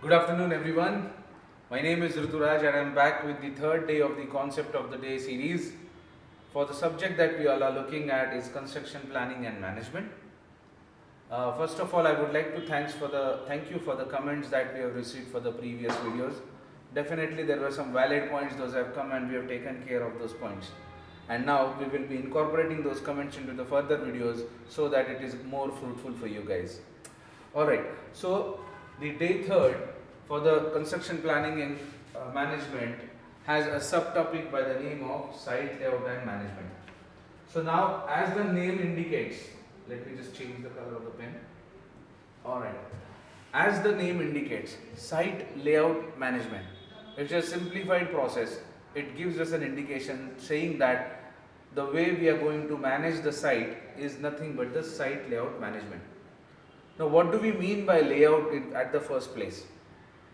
Good afternoon, everyone. My name is Ruturaj and I am back with the third day of the Concept of the Day series. For the subject that we all are looking at is construction planning and management. First of all, I would like to thank you for the comments that we have received for the previous videos. Definitely there were some valid points, those have come and we have taken care of those points. And now we will be incorporating those comments into the further videos so that it is more fruitful for you guys. Alright, so the day third for the construction planning and management has a subtopic by the name of site layout and management. So now, as the name indicates, let me just change the color of the pen. Alright, as the name indicates, site layout management. It's a simplified process. It gives us an indication saying that the way we are going to manage the site is nothing but the site layout management. Now, what do we mean by layout at the first place?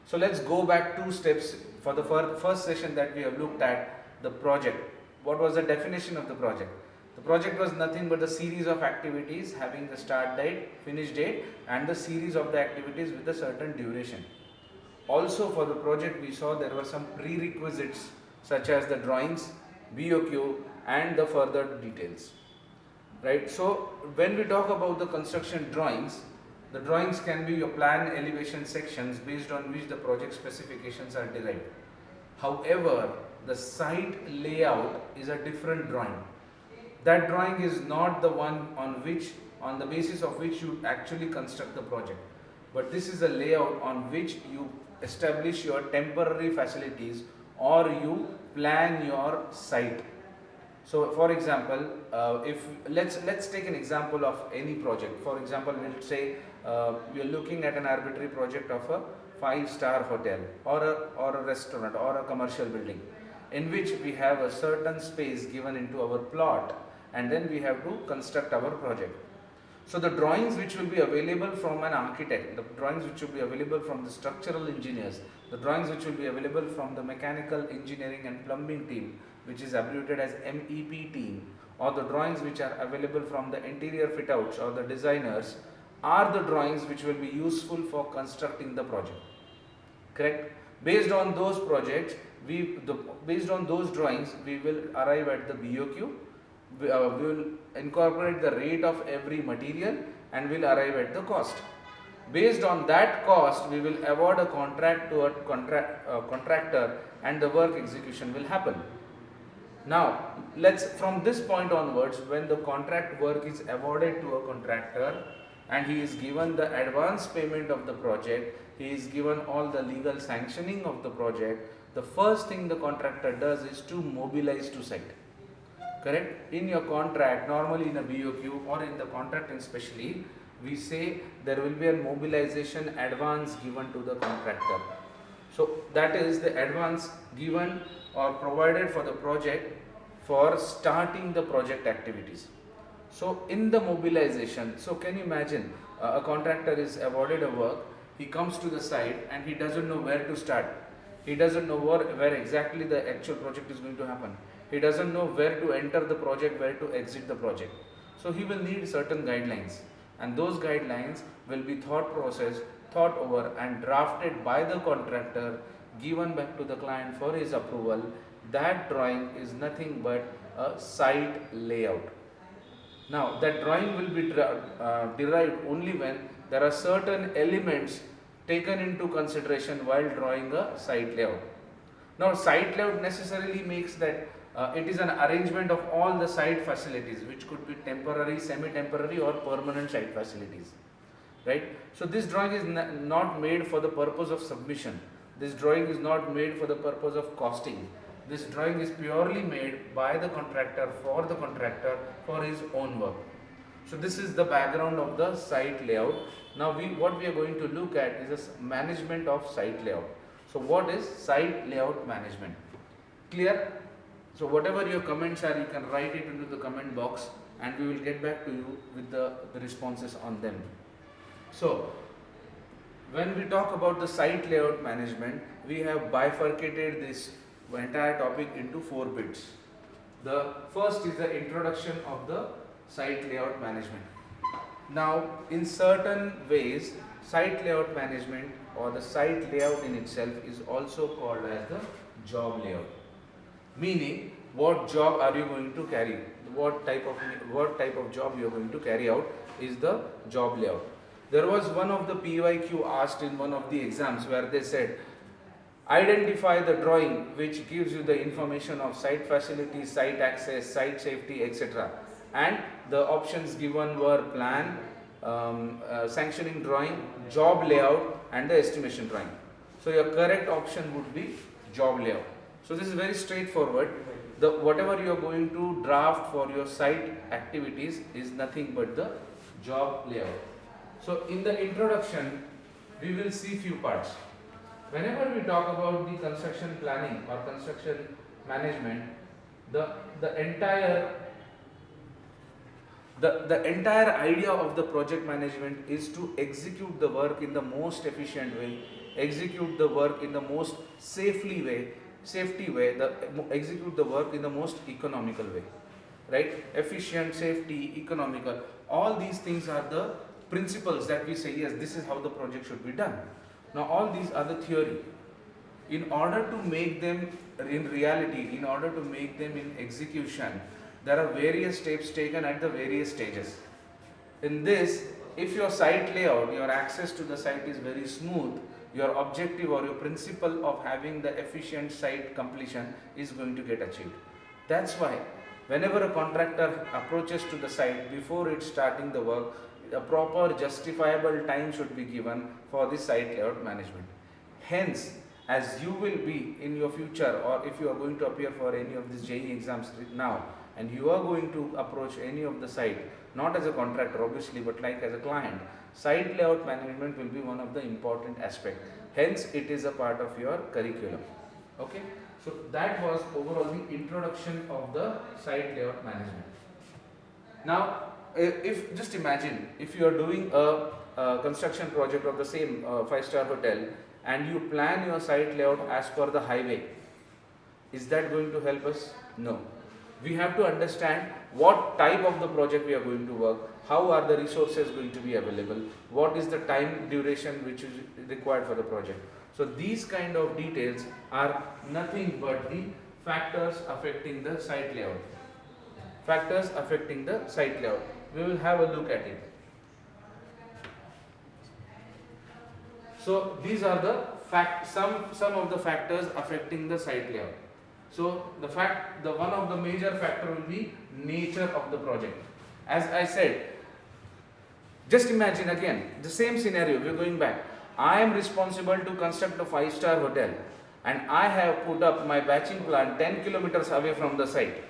So let's go back 2 steps. For the first session that we have looked at the project. What was the definition of the project? The project was nothing but the series of activities having the start date, finish date and the series of the activities with a certain duration. Also for the project we saw there were some prerequisites such as the drawings, BOQ and the further details. Right. So when we talk about the construction drawings, the drawings can be your plan elevation sections based on which the project specifications are derived. However, the site layout is a different drawing. That drawing is not the one on the basis of which you actually construct the project. But this is a layout on which you establish your temporary facilities or you plan your site. So, for example, if let's take an example of any project. For example, we'll say we are looking at an arbitrary project of a 5-star hotel or a restaurant or a commercial building, in which we have a certain space given into our plot, and then we have to construct our project. So the drawings which will be available from an architect, the drawings which will be available from the structural engineers, the drawings which will be available from the mechanical engineering and plumbing team, which is abbreviated as MEP team, or the drawings which are available from the interior fit outs or the designers, are the drawings which will be useful for constructing the project. Correct? Based on those projects, based on those drawings, we will arrive at the BOQ. We will incorporate the rate of every material and will arrive at the cost. Based on that cost, we will award a contract to a contractor and the work execution will happen. Now, from this point onwards, when the contract work is awarded to a contractor and he is given the advance payment of the project, he is given all the legal sanctioning of the project, the first thing the contractor does is to mobilize to site. Correct? In your contract, normally in a BOQ or in the contract especially, we say there will be a mobilization advance given to the contractor. So that is the advance given or provided for the project for starting the project activities. So in the mobilization, so can you imagine a contractor is awarded a work, he comes to the site and he doesn't know where to start. He doesn't know where exactly the actual project is going to happen. He doesn't know where to enter the project, where to exit the project. So he will need certain guidelines, and those guidelines will be thought over and drafted by the contractor, given back to the client for his approval. That drawing is nothing but a site layout. Now that drawing will be derived only when there are certain elements taken into consideration while drawing a site layout. Now site layout necessarily makes that it is an arrangement of all the site facilities, which could be temporary, semi-temporary or permanent site facilities. Right? So this drawing is not made for the purpose of submission. This drawing is not made for the purpose of costing. This drawing is purely made by the contractor for his own work. So this is the background of the site layout. Now what we are going to look at is a management of site layout. So what is site layout management? Clear? So whatever your comments are, you can write it into the comment box and we will get back to you with the responses on them. So when we talk about the site layout management, we have bifurcated this entire topic into 4 bits. The first is the introduction of the site layout management. Now, in certain ways, site layout management or the site layout in itself is also called as the job layout. Meaning, what job are you going to carry? What type of job you are going to carry out is the job layout. There was one of the PYQ asked in one of the exams where they said, identify the drawing which gives you the information of site facilities, site access, site safety, etc. And the options given were plan, sanctioning drawing, job layout and the estimation drawing. So your correct option would be job layout. So this is very straightforward. Whatever you are going to draft for your site activities is nothing but the job layout. So in the introduction, we will see few parts. Whenever we talk about the construction planning or construction management, the entire idea of the project management is to execute the work in the most efficient way, execute the work in the most safety way, execute the work in the most economical way, right? Efficient, safety, economical, all these things are the principles that we say, yes, this is how the project should be done. Now all these are the theory. In order to make them in reality, in order to make them in execution, there are various steps taken at the various stages. In this, if your site layout, your access to the site is very smooth, your objective or your principle of having the efficient site completion is going to get achieved. That's why whenever a contractor approaches to the site, before it's starting the work, a proper justifiable time should be given for the site layout management. Hence, as you will be in your future, or if you are going to appear for any of these JE exams now, and you are going to approach any of the site, not as a contractor obviously, but like as a client, site layout management will be one of the important aspects. Hence, it is a part of your curriculum. Okay, so that was overall the introduction of the site layout management. Now, if just imagine if you are doing a construction project of the same 5-star hotel and you plan your site layout as per the highway, is that going to help us? No. We have to understand what type of the project we are going to work, how are the resources going to be available, what is the time duration which is required for the project. So these kind of details are nothing but the factors affecting the site layout. Factors affecting the site layout. We will have a look at it. So these are the some of the factors affecting the site layout. So the one of the major factor will be nature of the project. As I said, just imagine again the same scenario. We are going back. I am responsible to construct a 5-star hotel, and I have put up my batching plant 10 kilometers away from the site.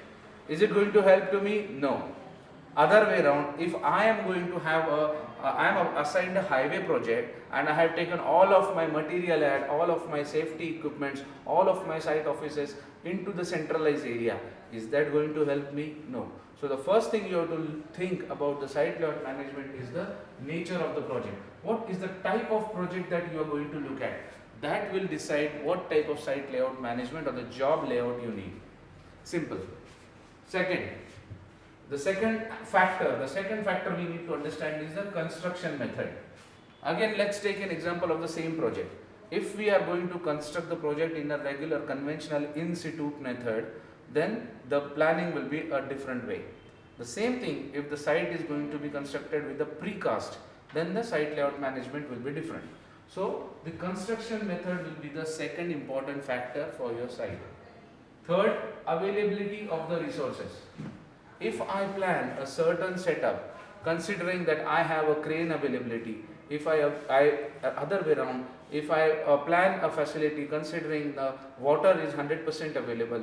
Is it going to help to me? No. Other way around, if I am going to have I am assigned a highway project and I have taken all of my material and all of my safety equipments, all of my site offices into the centralized area, is that going to help me? No. So the first thing you have to think about the site layout management is the nature of the project. What is the type of project that you are going to look at? That will decide what type of site layout management or the job layout you need. Simple. The second factor we need to understand is the construction method. Again, let's take an example of the same project. If we are going to construct the project in a regular conventional in situ method, then the planning will be a different way. The same thing, if the site is going to be constructed with a precast, then the site layout management will be different. So the construction method will be the second important factor for your site. Third, availability of the resources. If I plan a certain setup, considering that I have a crane availability, if other way around, if I plan a facility considering the water is 100% available,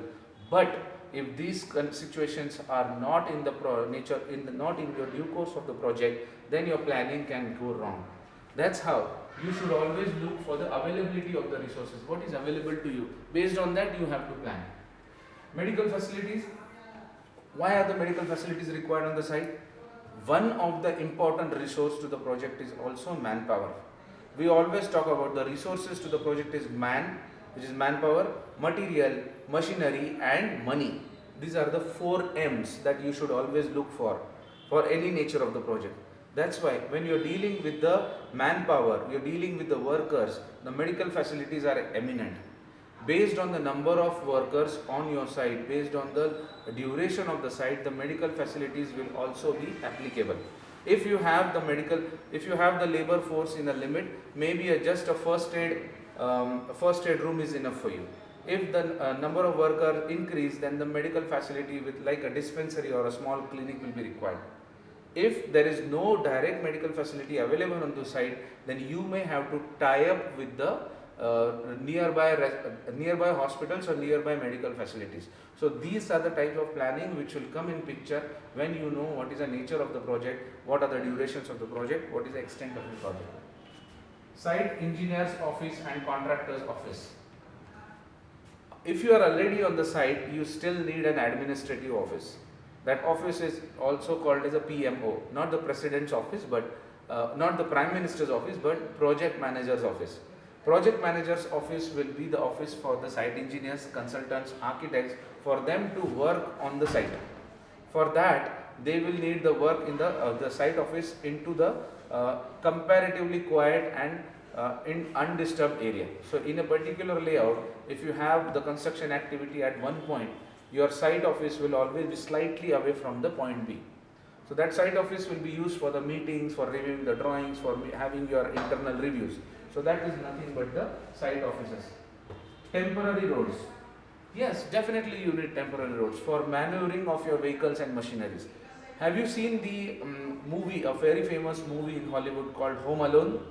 but if these situations are not in the not in your due course of the project, then your planning can go wrong. That's how you should always look for the availability of the resources. What is available to you? Based on that, you have to plan. Medical facilities. Why are the medical facilities required on the site? One of the important resource to the project is also manpower. We always talk about the resources to the project is man, which is manpower, material, machinery and money. These are the 4 M's that you should always look for any nature of the project. That's why when you're dealing with the manpower, you're dealing with the workers, the medical facilities are eminent. Based on the number of workers on your site, based on the duration of the site, the medical facilities will also be applicable. If you have if you have the labor force in a limit, maybe just a first aid room is enough for you. If the number of workers increase, then the medical facility with like a dispensary or a small clinic will be required. If there is no direct medical facility available on the site, then you may have to tie up with the nearby hospitals or nearby medical facilities. So these are the types of planning which will come in picture when you know what is the nature of the project, what are the durations of the project, what is the extent of the project. Site engineer's office and contractor's office. If you are already on the site, you still need an administrative office. That office is also called as a PMO, not the president's office, but not the prime minister's office, but project manager's office. Project manager's office will be the office for the site engineers, consultants, architects, for them to work on the site. For that, they will need the work in the site office into the comparatively quiet and in undisturbed area. So in a particular layout, if you have the construction activity at one point, your site office will always be slightly away from the point B. So that site office will be used for the meetings, for reviewing the drawings, for having your internal reviews. So that is nothing but the site offices. Temporary roads. Yes, definitely you need temporary roads for maneuvering of your vehicles and machineries. Have you seen the movie, a very famous movie in Hollywood called Home Alone?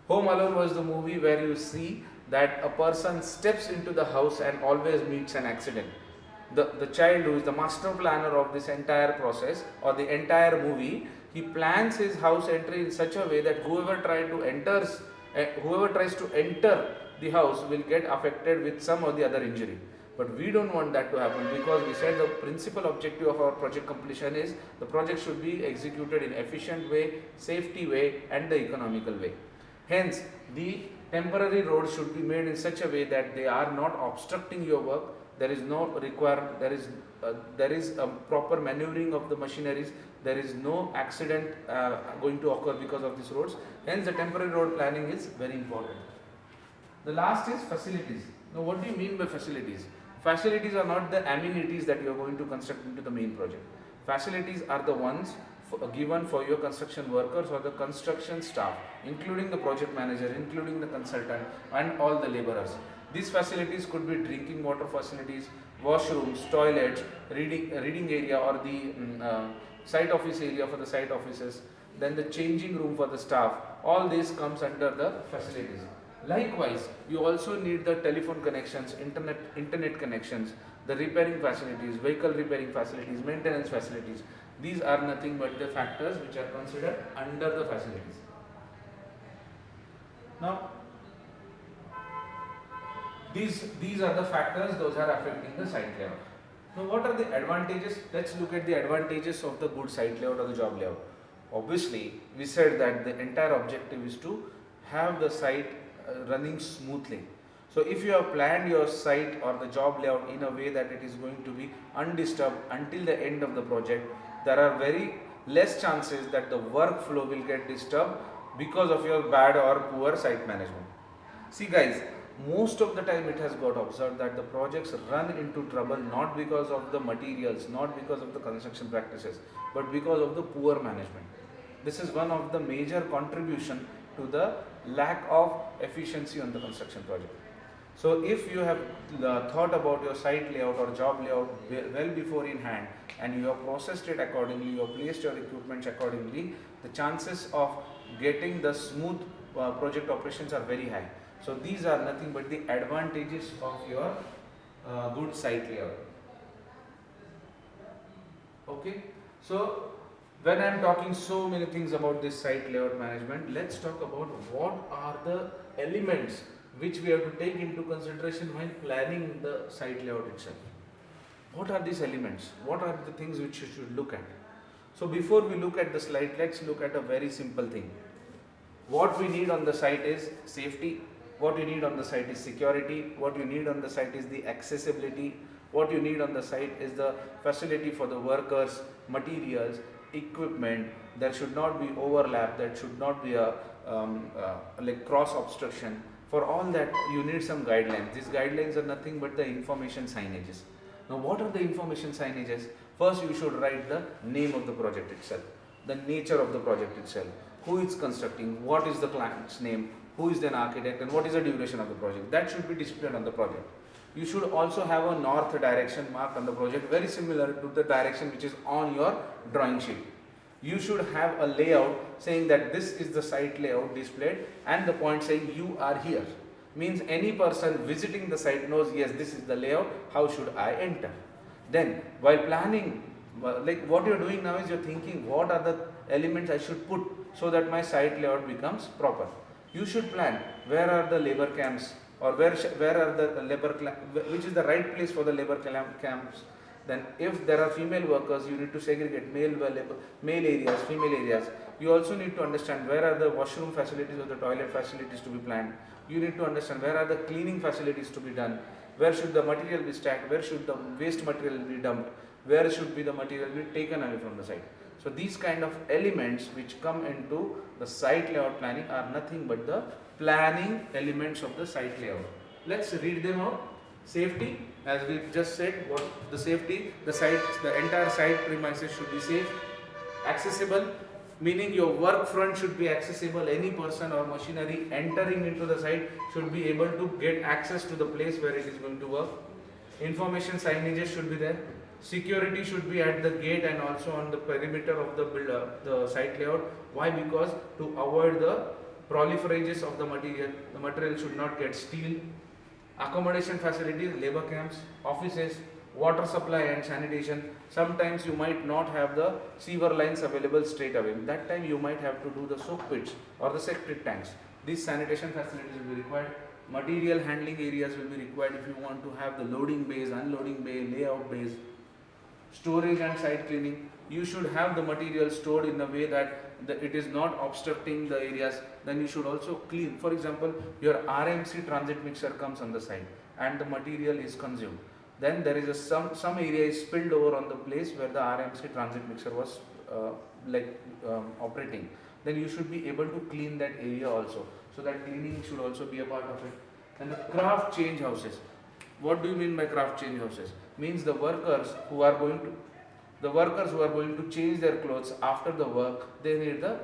Home Alone was the movie where you see that a person steps into the house and always meets an accident. The child who is the master planner of this entire process or the entire movie, he plans his house entry in such a way that whoever tries to enter the house will get affected with some or the other injury. But we don't want that to happen, because we said the principal objective of our project completion is the project should be executed in efficient way, safety way and the economical way. Hence, the temporary roads should be made in such a way that they are not obstructing your work. There is no there is a proper maneuvering of the machineries. There is no accident going to occur because of these roads. Hence, the temporary road planning is very important. The last is facilities. Now, what do you mean by facilities? Facilities are not the amenities that you are going to construct into the main project. Facilities are the ones given for your construction workers or the construction staff, including the project manager, including the consultant and all the laborers. These facilities could be drinking water facilities, washrooms, toilets, reading area or the site office area for the site offices, then the changing room for the staff. All this comes under the facilities. Likewise, you also need the telephone connections, internet connections, the repairing facilities, vehicle repairing facilities, maintenance facilities. These are nothing but the factors which are considered under the facilities. Now, these are the factors, those are affecting the site layout. Now, what are the advantages? Let's look at the advantages of the good site layout or the job layout. Obviously, we said that the entire objective is to have the site running smoothly. So if you have planned your site or the job layout in a way that it is going to be undisturbed until the end of the project, there are very less chances that the workflow will get disturbed because of your bad or poor site management. See guys, most of the time it has got observed that the projects run into trouble not because of the materials, not because of the construction practices, but because of the poor management. This is one of the major contribution to the lack of efficiency on the construction project. So if you have thought about your site layout or job layout well before in hand and you have processed it accordingly, you have placed your equipment accordingly, the chances of getting the smooth project operations are very high. So these are nothing but the advantages of your good site layout. Okay, so when I am talking so many things about this site layout management, let's talk about what are the elements which we have to take into consideration while planning the site layout itself. What are these elements? What are the things which you should look at? So before we look at the slide, let's look at a very simple thing. What we need on the site is safety. What you need on the site is security. What you need on the site is the accessibility. What you need on the site is the facility for the workers, materials, equipment, there should not be overlap, there should not be a like cross obstruction. For all that you need some guidelines. These guidelines are nothing but the information signages. Now what are the information signages? First you should write the name of the project itself, the nature of the project itself, who is constructing, what is the client's name, who is an architect, and what is the duration of the project. That should be displayed on the project. You should also have a north direction marked on the project, very similar to the direction which is on your drawing sheet. You should have a layout saying that this is the site layout displayed, and the point saying you are here. Means any person visiting the site knows, yes, this is the layout, how should I enter. Then while planning, like what you are doing now is you are thinking what are the elements I should put so that my site layout becomes proper. You should plan where are the labor camps, or where are the labor which is the right place for the labor camps. Then if there are female workers, you need to segregate male areas, female areas. You also need to understand where are the washroom facilities or the toilet facilities to be planned. You need to understand where are the cleaning facilities to be done, where should the material be stacked, where should the waste material be dumped, where should be the material be taken away from the site. So these kind of elements which come into the site layout planning are nothing but the planning elements of the site layout. Let's read them out. Safety, as we just said, what the safety, the entire site premises should be safe. Accessible, meaning your work front should be accessible. Any person or machinery entering into the site should be able to get access to the place where it is going to work. Information signages should be there. Security should be at the gate and also on the perimeter of the site layout. Why? Because to avoid the proliferages of the material should not get stolen. Accommodation facilities, labor camps, offices, water supply and sanitation. Sometimes you might not have the sewer lines available straight away. That time you might have to do the soak pits or the septic tanks. These sanitation facilities will be required. Material handling areas will be required if you want to have the loading bays, unloading bay, layout bays. Storage and site cleaning. You should have the material stored in a way that it is not obstructing the areas. Then you should also clean. For example, your RMC transit mixer comes on the site and the material is consumed. Then there is some area is spilled over on the place where the RMC transit mixer was operating. Then you should be able to clean that area also. So that cleaning should also be a part of it. And the craft change houses. What do you mean by craft change houses? Means the workers who are going to change their clothes after the work, they need the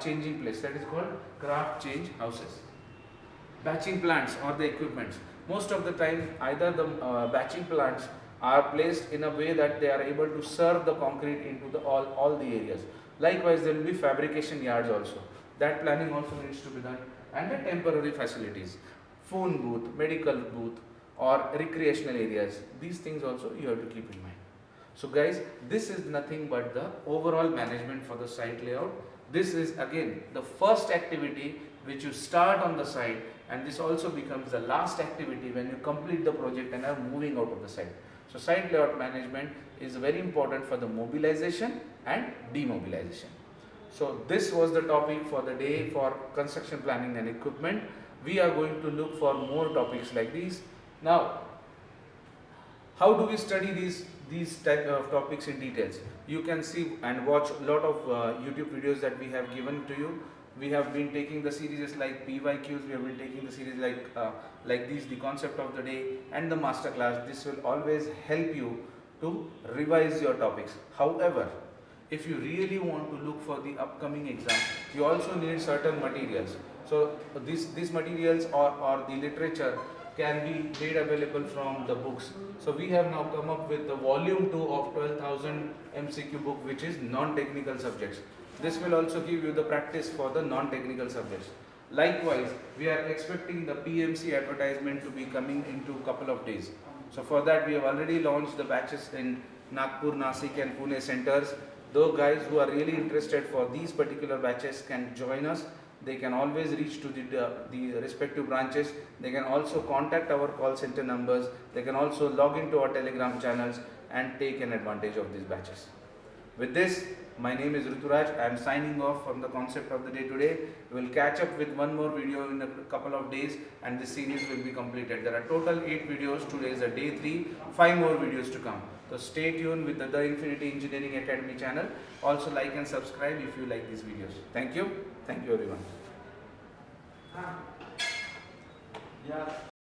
changing place. That is called craft change houses. Batching plants or the equipments. Most of the time, either the batching plants are placed in a way that they are able to serve the concrete into all the areas. Likewise, there will be fabrication yards also. That planning also needs to be done. And the temporary facilities, phone booth, medical booth, or recreational areas. These things also you have to keep in mind. So guys, this is nothing but the overall management for the site layout. This is again the first activity which you start on the site, and this also becomes the last activity when you complete the project and are moving out of the site. So site layout management is very important for the mobilization and demobilization. So this was the topic for the day for construction planning and equipment. We are going to look for more topics like these. Now, how do we study these type of topics in details? You can see and watch a lot of YouTube videos that we have given to you. We have been taking the series like PYQs, we have been taking the series like these, the concept of the day and the master class. This will always help you to revise your topics. However, if you really want to look for the upcoming exam, you also need certain materials. So these materials or the literature can be made available from the books. So we have now come up with the volume 2 of 12,000 MCQ book, which is non-technical subjects. This will also give you the practice for the non-technical subjects. Likewise, we are expecting the PMC advertisement to be coming into a couple of days. So for that, we have already launched the batches in Nagpur, Nashik and Pune centers. Those guys who are really interested for these particular batches can join us. They can always reach to the respective branches. They can also contact our call center numbers. They can also log into our Telegram channels and take an advantage of these batches. With this, My name is Ruturaj. I am signing off from the concept of the day today. We will catch up with one more video in a couple of days and this series will be completed. There are total 8 videos. Today is a day 3, 5 more videos to come. So stay tuned with the Infinity Engineering Academy channel. Also like and subscribe if you like these videos. Thank you. Thank you everyone.